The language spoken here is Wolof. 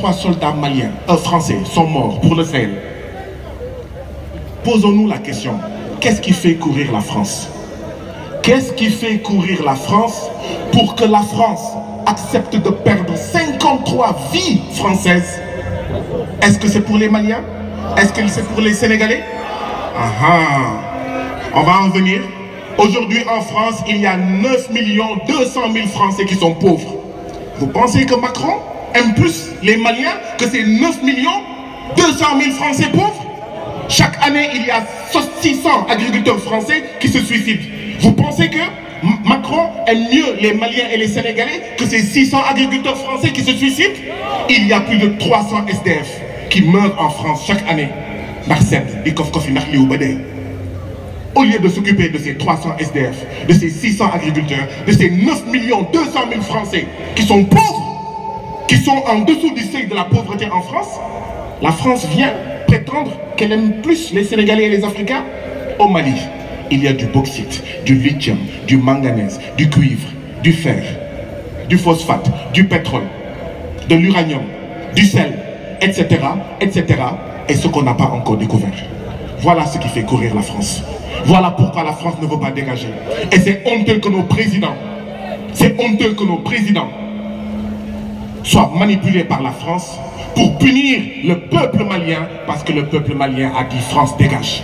3 soldats maliens, français, sont morts pour le Sahel. Posons-nous la question, qu'est-ce qui fait courir la France? Qu'est-ce qui fait courir la France pour que la France accepte de perdre 53 vies françaises? Est-ce que c'est pour les Maliens? Est-ce que c'est pour les Sénégalais? On va en venir. Aujourd'hui en France, il y a 9 200 000 Français qui sont pauvres. Vous pensez que Macron aime plus les Maliens que ces 9 200 000 Français pauvres? Chaque année, il y a 600 agriculteurs français qui se suicident. Vous pensez que Macron aime mieux les Maliens et les Sénégalais que ces 600 agriculteurs français qui se suicident? Il y a plus de 300 SDF qui meurent en France chaque année. Au lieu de s'occuper de ces 300 SDF, de ces 600 agriculteurs, de ces 9 200 000 Français qui sont pauvres, qui sont en dessous du seuil de la pauvreté en France, la France vient prétendre qu'elle aime plus les Sénégalais et les Africains. Au Mali, il y a du bauxite, du lithium, du manganèse, du cuivre, du fer, du phosphate, du pétrole, de l'uranium, du sel, etc., etc., et ce qu'on n'a pas encore découvert. Voilà ce qui fait courir la France. Voilà pourquoi la France ne veut pas dégager. Et c'est honteux que nos présidents, soient manipulés par la France pour punir le peuple malien, parce que le peuple malien a dit France dégage.